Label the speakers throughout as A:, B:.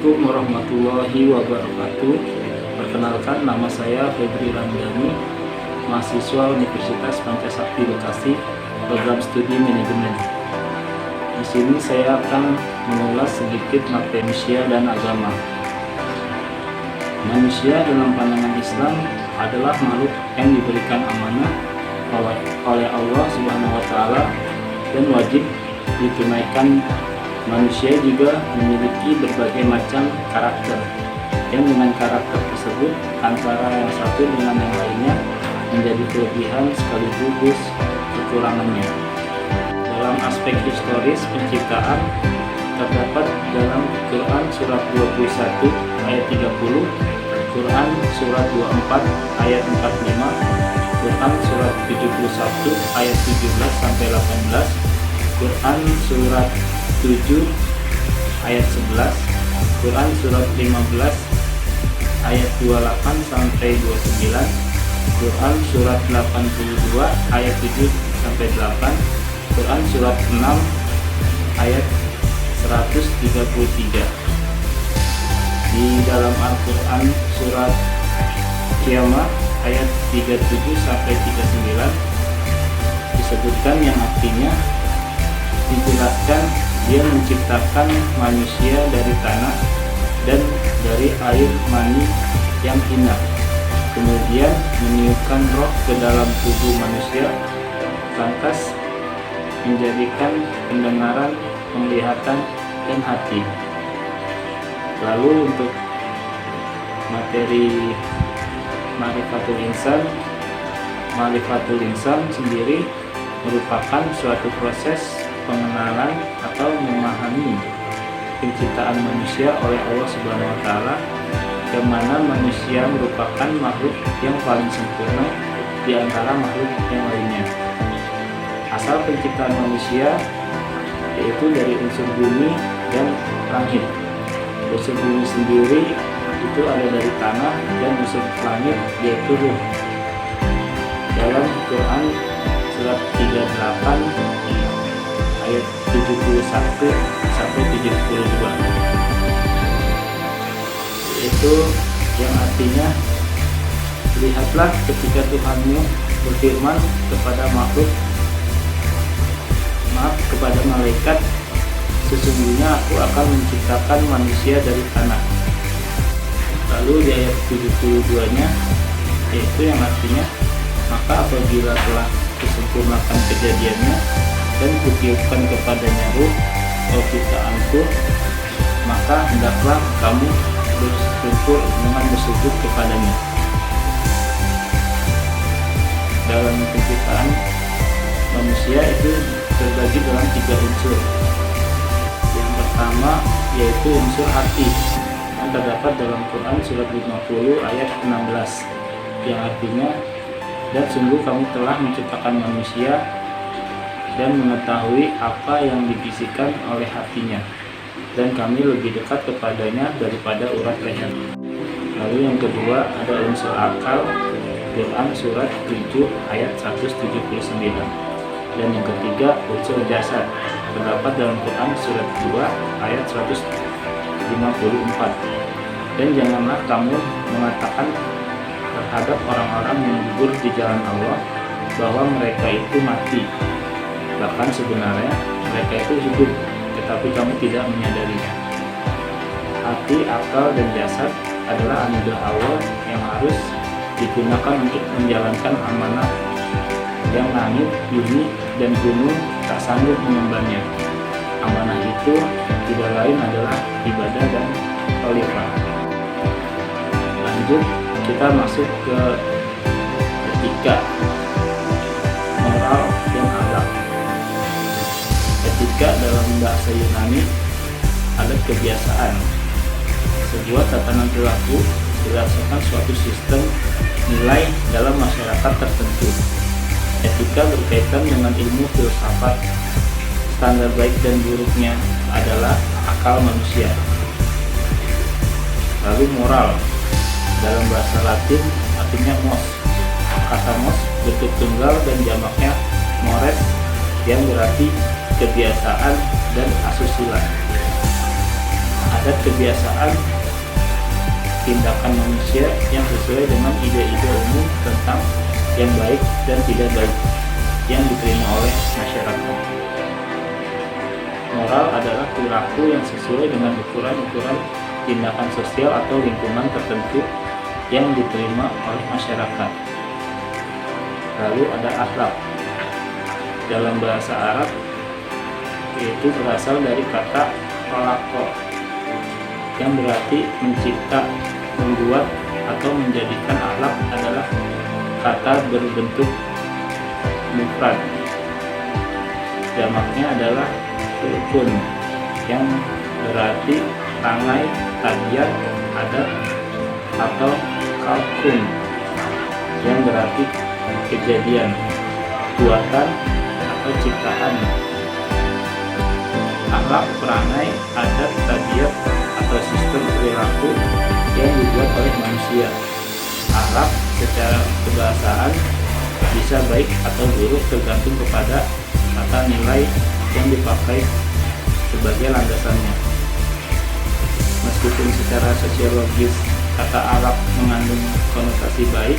A: Assalamualaikum warahmatullahi wabarakatuh. Perkenalkan, nama saya Febri Ramdhani, mahasiswa Universitas Pancasakti Bekasi, program studi manajemen. Di sini saya akan mengulas sedikit materi manusia dan agama. Manusia dalam pandangan Islam adalah makhluk yang diberikan amanah oleh Allah Subhanahu wa Ta'ala dan wajib ditunaikan. Manusia juga memiliki berbagai macam karakter, yang dengan karakter tersebut antara yang satu dengan yang lainnya menjadi kelebihan sekaligus kekurangannya. Dalam aspek historis penciptaan terdapat dalam Quran surat 21 ayat 30, Quran surat 24 ayat 45, Quran surat 71 ayat 17 sampai 18, Quran surat 7 ayat 11, Quran surat 15 ayat 28 sampai 29, Quran surat 82 ayat 7 sampai 8, Quran surat 6 ayat 133. Di dalam Al-Quran surat Qiyamah ayat 37 sampai 39 disebutkan, yang artinya dijelaskan Dia menciptakan manusia dari tanah dan dari air mani yang hina, kemudian meniupkan roh ke dalam tubuh manusia, lantas menjadikan pendengaran, penglihatan, dan hati. Lalu untuk materi Ma'rifatul Insan sendiri merupakan suatu proses pengenalan atau memahami penciptaan manusia oleh Allah Subhanahu wa Ta'ala, yang mana manusia merupakan makhluk yang paling sempurna di antara makhluk yang lainnya. Asal penciptaan manusia yaitu dari unsur bumi dan langit. Unsur bumi sendiri itu ada dari tanah, dan unsur langit yaitu ruh. Dalam Quran surat 38 ayat 71 sampai 72, yaitu yang artinya, lihatlah ketika Tuhanmu berfirman kepada malaikat, sesungguhnya aku akan menciptakan manusia dari tanah. Lalu di ayat 72-nya, yaitu yang artinya, maka apabila telah disempurnakan kejadiannya dan kutiupkan kepadanya ruh atau ciptaanku, maka hendaklah kamu bersyukur dengan bersujud kepadanya. Dalam penciptaan manusia itu terbagi dalam 3 unsur. Yang pertama yaitu unsur hati, yang terdapat dalam Quran surat 50 ayat 16, yang artinya, dan sungguh kamu telah menciptakan manusia dan mengetahui apa yang dibisikkan oleh hatinya, dan kami lebih dekat kepadanya daripada urat leher. Lalu yang kedua ada unsur akal, Quran surat 7 ayat 179, dan yang ketiga unsur jasad, terdapat dalam Quran surat 2 ayat 154. Dan janganlah kamu mengatakan terhadap orang-orang yang gugur di jalan Allah bahwa mereka itu mati, bahkan sebenarnya mereka itu hidup, tetapi kamu tidak menyadarinya. Hati, akal, dan jasad adalah anugerah Allah yang harus digunakan untuk menjalankan amanah yang langit, bumi, dan gunung tak sanggup mengembannya. Amanah itu tidak lain adalah ibadah dan khalifah. Lanjut, kita masuk ke etika, moral, dan akhlak. Etika dalam bahasa Yunani ada kebiasaan, sebuah tatanan perilaku berdasarkan suatu sistem nilai dalam masyarakat tertentu. Etika berkaitan dengan ilmu filsafat. Standar baik dan buruknya adalah akal manusia. Lalu moral dalam bahasa Latin artinya mos. Kata mos bentuk tunggal dan jamaknya mores, yang berarti kebiasaan dan asusila. adat, kebiasaan, tindakan manusia yang sesuai dengan ide-ide umum tentang yang baik dan tidak baik yang diterima oleh masyarakat. Moral adalah perilaku yang sesuai dengan ukuran-ukuran tindakan sosial atau lingkungan tertentu yang diterima oleh masyarakat. Lalu ada akhlak. Dalam bahasa Arab, yaitu berasal dari kata khalaqah yang berarti mencipta, membuat, atau menjadikan. Akhlak adalah kata berbentuk mufrad. Jamaknya adalah rukun yang berarti rangai, tabiat, adat, atau kalkun yang berarti kejadian, buatan, atau ciptaan. Akhlak, perangai, adat, tabiat, atau sistem perilaku yang dibuat oleh manusia. Akhlak secara kebahasaan bisa baik atau buruk tergantung kepada kata nilai yang dipakai sebagai landasannya. Meskipun secara sosiologis kata akhlak mengandung konotasi baik,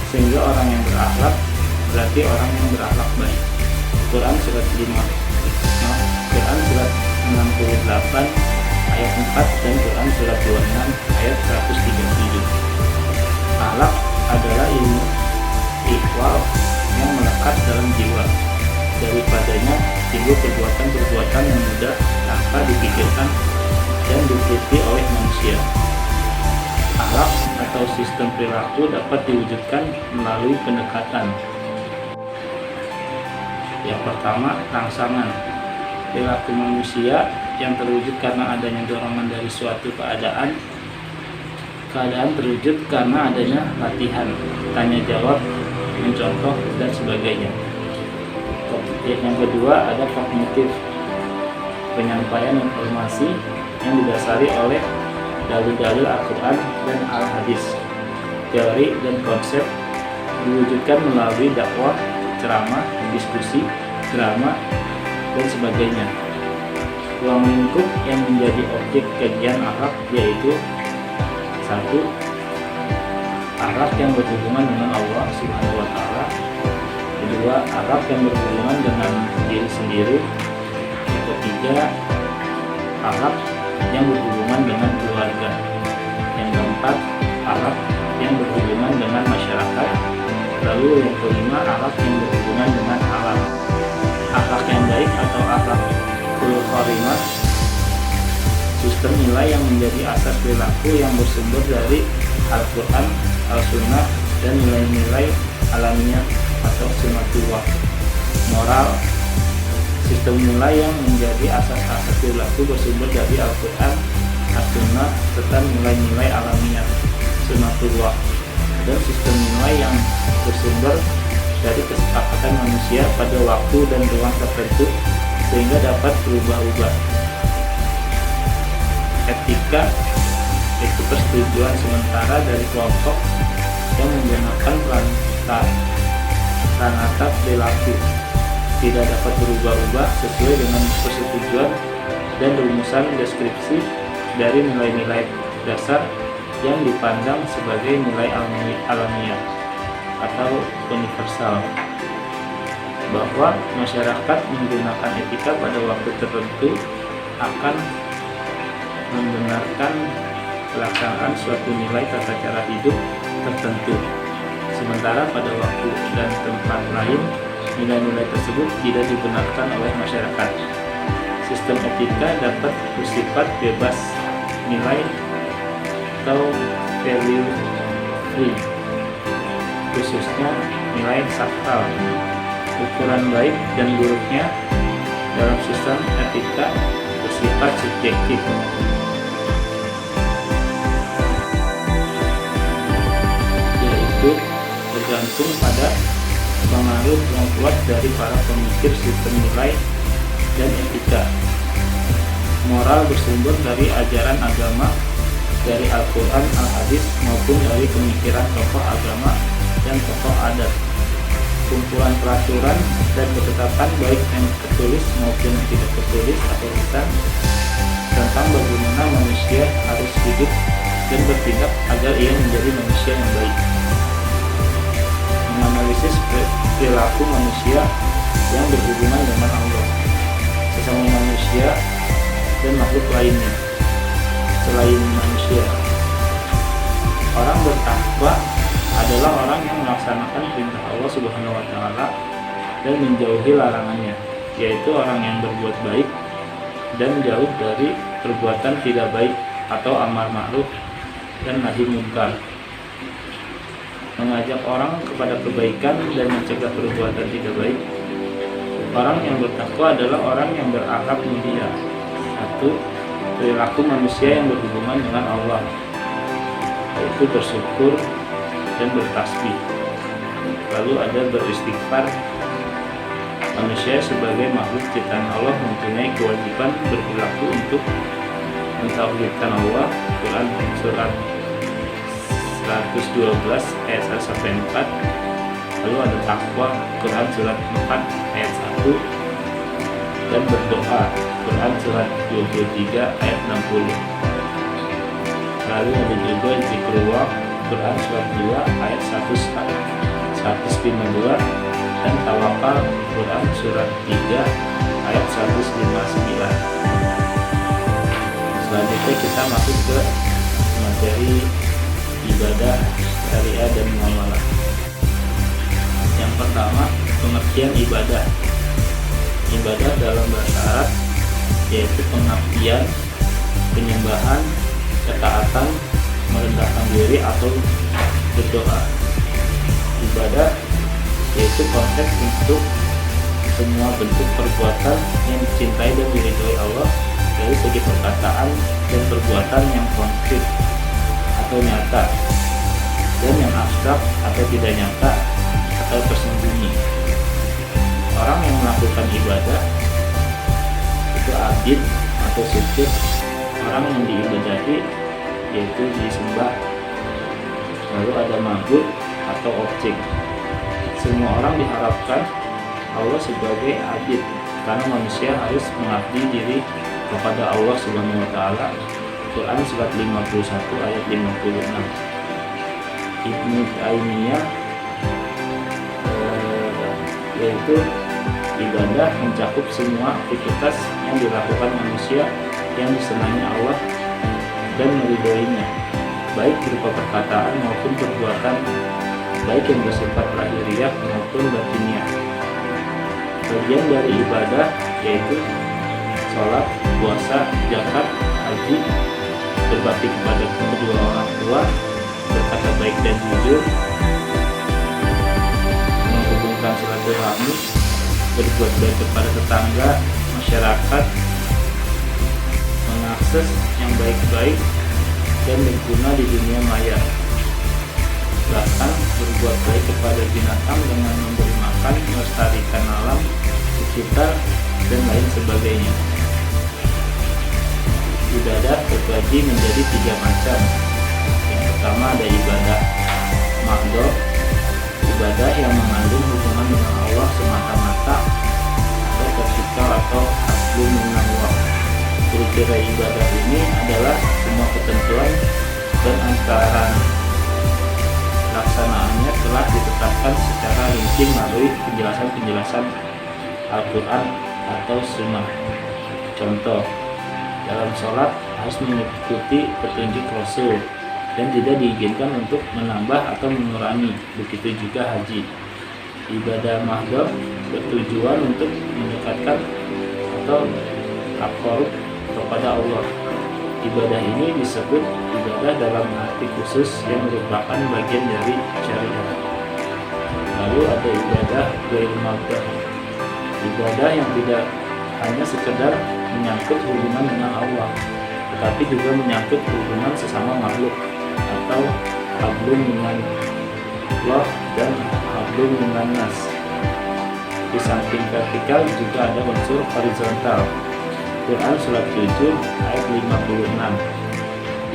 A: sehingga orang yang berakhlak berarti orang yang berakhlak baik. Quran surat 68 ayat 4 dan Quran surat 26 ayat 137. Akhlak adalah ilmu ikhwal yang melekat dalam jiwa. Daripadanya timbul perbuatan-perbuatan yang mudah tanpa dipikirkan dan diteliti oleh manusia. Akhlak atau sistem perilaku dapat diwujudkan melalui pendekatan. Yang pertama, rangsangan. Perilaku manusia yang terwujud karena adanya dorongan dari suatu keadaan. Keadaan terwujud karena adanya latihan, tanya jawab, mencontoh, dan sebagainya. Yang kedua, ada kognitif. Penyampaian informasi yang didasari oleh dalil-dalil Al-Quran dan Al-Hadis. Teori dan konsep diwujudkan melalui dakwah, ceramah, diskusi, drama, dan sebagainya. Ruang lingkup yang menjadi objek kajian akhlak yaitu 1. Akhlak yang berhubungan dengan Allah Subhanahu wa Ta'ala. Kedua, akhlak yang berhubungan dengan diri sendiri. Yang ketiga, akhlak yang berhubungan dengan keluarga. Yang keempat, akhlak yang berhubungan dengan masyarakat. Lalu yang kelima, akhlak yang berhubungan dengan alam. Akhlak yang baik atau akhlakul karimah, sistem nilai yang menjadi asas perilaku yang bersumber dari Al-Quran, Al-Sunnah, dan nilai-nilai alamiah atau sunnatullah. Moral, sistem nilai yang menjadi asas-asas perilaku bersumber dari Al-Quran, As-Sunnah, serta nilai-nilai alamiah sunnatullah, dan sistem nilai yang bersumber dari kesepakatan manusia pada waktu dan ruang tertentu sehingga dapat berubah-ubah. Etika itu persetujuan sementara dari kelompok yang menggunakan pranata perilaku, tidak dapat berubah-ubah sesuai dengan persetujuan dan rumusan deskripsi dari nilai-nilai dasar yang dipandang sebagai nilai alamiah atau universal, bahwa masyarakat menggunakan etika pada waktu tertentu akan membenarkan pelaksanaan suatu nilai tata cara hidup tertentu, sementara pada waktu dan tempat lain nilai-nilai tersebut tidak dibenarkan oleh masyarakat. Sistem etika dapat bersifat bebas nilai atau value free, khususnya nilai sakral. Ukuran baik dan buruknya dalam sistem etika bersifat subjektif, yaitu tergantung pada pengaruh yang kuat dari para pemikir sistem nilai dan etika. Moral bersumber dari ajaran agama, dari Al-Quran, Al-Hadis, maupun dari pemikiran tokoh agama dan tokoh adat. kumpulan peraturan dan ketetapan baik yang tertulis maupun yang tidak tertulis atau lisan tentang bagaimana manusia harus hidup dan bertindak agar ia menjadi manusia yang baik. Menganalisis perilaku manusia yang berhubungan dengan Allah, sesama manusia dan makhluk lainnya selain manusia. Orang bertakwa adalah orang yang melaksanakan perintah Allah Subhanahu wa taala dan menjauhi larangannya, yaitu orang yang berbuat baik dan jauh dari perbuatan tidak baik atau amar ma'ruf dan nahi munkar. Mengajak orang kepada kebaikan dan mencegah perbuatan tidak baik. Orang yang bertakwa adalah orang yang berakhlak mulia. 1. Perilaku manusia yang berhubungan dengan Allah, yaitu bersyukur dan bertasbih. Lalu ada beristighfar. Manusia sebagai makhluk ciptaan Allah mempunyai kewajiban berperilaku untuk mentauhidkan Allah. Quran surat 112 ayat 1-4. Lalu ada takwa. Quran surat 4 ayat 1. Dan berdoa. Quran surat 23 ayat 60. Lalu ada juga zikrullah. Quran surat 2 ayat 152 dan tawakal. Quran surat 3 ayat 159. Selanjutnya kita masuk ke materi ibadah, syariah dan muamalah. Yang pertama, pengertian ibadah. Ibadah dalam bahasa Arab yaitu pengabdian, penyembahan, ketaatan, merendahkan diri atau berdoa. Ibadah yaitu konsep untuk semua bentuk perbuatan yang dicintai dan diridhoi Allah dari segi perkataan dan perbuatan yang konkret atau nyata dan yang abstrak atau tidak nyata atau tersembunyi. Orang yang melakukan ibadah itu abid atau subjek. Orang yang diibadahi yaitu disembah. Lalu ada ma'bud atau objek. Semua orang diharapkan Allah sebagai abid karena manusia harus mengabdi diri kepada Allah Subhanahu wa taala. Quran surat 51 ayat 56. Ibnu Taimiyah yaitu ibadah mencakup semua aktivitas yang dilakukan manusia yang disenangi Allah dan meridhoinya, baik berupa perkataan maupun perbuatan, baik yang bersifat lahiriah maupun batiniah. Bagian dari ibadah yaitu sholat, puasa, zakat, haji, berbakti kepada kedua orang tua, berkata baik dan jujur, menghubungkan silaturahmi, berbuat baik kepada tetangga, masyarakat, mengakses yang baik-baik dan berguna di dunia maya. Bahkan berbuat baik kepada binatang dengan memberi makan, melestarikan alam sekitar dan lain sebagainya. Ibadah terbagi menjadi 3 macam. Yang pertama ada ibadah mahdhah, ibadah yang mengandung hubungan dengan Allah semata-mata atau vertikal atau hablum minallah. Kriteria ibadah ini adalah semua ketentuan dan antara pelaksanaannya telah ditetapkan secara rinci melalui penjelasan-penjelasan Al-Quran atau Sunnah. Contoh, dalam sholat harus mengikuti petunjuk Rasul dan tidak diizinkan untuk menambah atau mengurangi. Begitu juga haji. Ibadah mahdhah bertujuan untuk mendekatkan atau taqarrub kepada Allah. Ibadah ini disebut ibadah dalam arti khusus yang merupakan bagian dari syariat. Lalu ada ibadah ghair mahdhah, ibadah yang tidak hanya sekedar menyangkut hubungan dengan Allah, tetapi juga menyangkut hubungan sesama makhluk atau hablum minallah dan hablum minannas. Di samping vertikal juga ada unsur horizontal. Quran surat 7 ayat 56.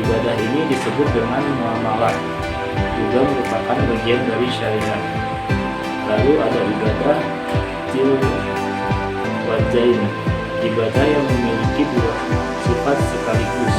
A: Ibadah ini disebut dengan muamalah, juga merupakan bagian dari syariat. Lalu ada ibadah til wajain, ibadah yang memiliki dua sifat sekaligus,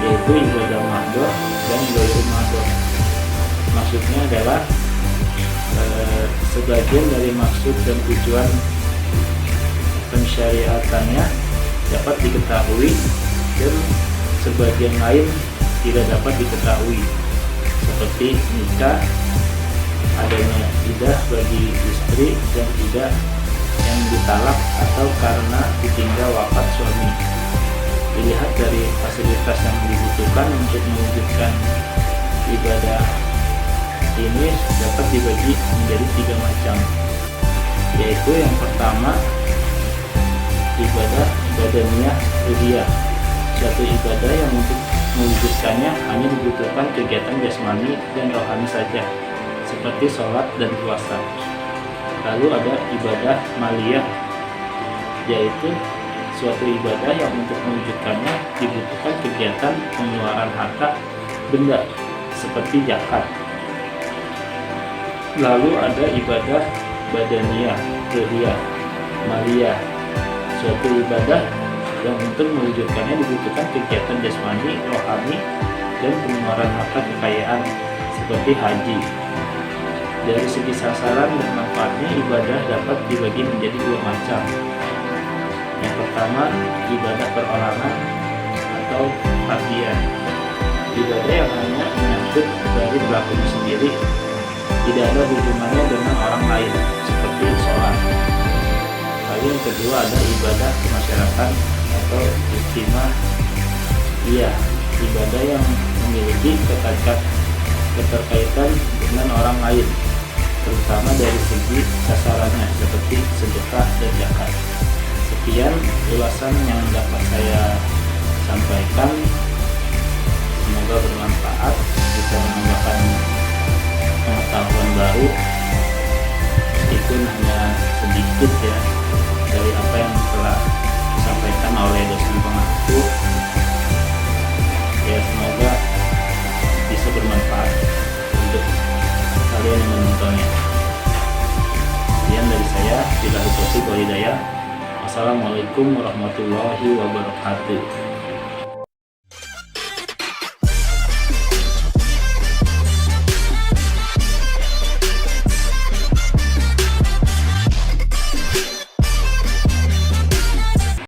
A: yaitu ibadah mahdoh dan ghairu mahdoh. Maksudnya adalah sebagian dari maksud dan tujuan pensyariatannya dapat diketahui dan sebagian lain tidak dapat diketahui, seperti nikah, adanya iddah bagi istri, dan iddah yang ditalak atau karena ditinggal wafat suami. Dilihat dari fasilitas yang dibutuhkan untuk mewujudkan ibadah ini dapat dibagi menjadi 3 macam, yaitu yang pertama ibadah badaniyah ruhiyah, suatu ibadah yang untuk mewujudkannya hanya dibutuhkan kegiatan jasmani dan rohani saja, seperti sholat dan puasa. Lalu ada ibadah maliyah, yaitu suatu ibadah yang untuk mewujudkannya dibutuhkan kegiatan pengeluaran harta benda seperti zakat. Lalu ada ibadah badaniyah ruhiyah maliyah, suatu ibadah yang untuk mewujudkannya dibutuhkan kegiatan jasmani, rohani, dan pengeluaran harta kekayaan seperti haji. Dari segi sasaran dan manfaatnya, ibadah dapat dibagi menjadi 2 macam. Yang pertama, ibadah perorangan atau fardiyah, ibadah yang hanya menyangkut dari pelakunya sendiri, tidak ada hubungannya dengan orang lain, seperti sholat. Lalu yang kedua ada ibadah kemasyarakat atau ijtimaiyah, ibadah yang memiliki keterkaitan dengan orang lain, terutama dari segi sasarannya seperti sedekah dan zakat. Sekian ulasan yang dapat saya sampaikan, semoga bermanfaat, bisa menambahkan pengetahuan baru, meskipun hanya sedikit ya dari apa yang telah disampaikan oleh dosen pengaku. Ya, semoga bisa bermanfaat untuk kalian yang menontonnya. Sekian dari saya, billahi taufiq wal hidayah. Wassalamualaikum warahmatullahi wabarakatuh.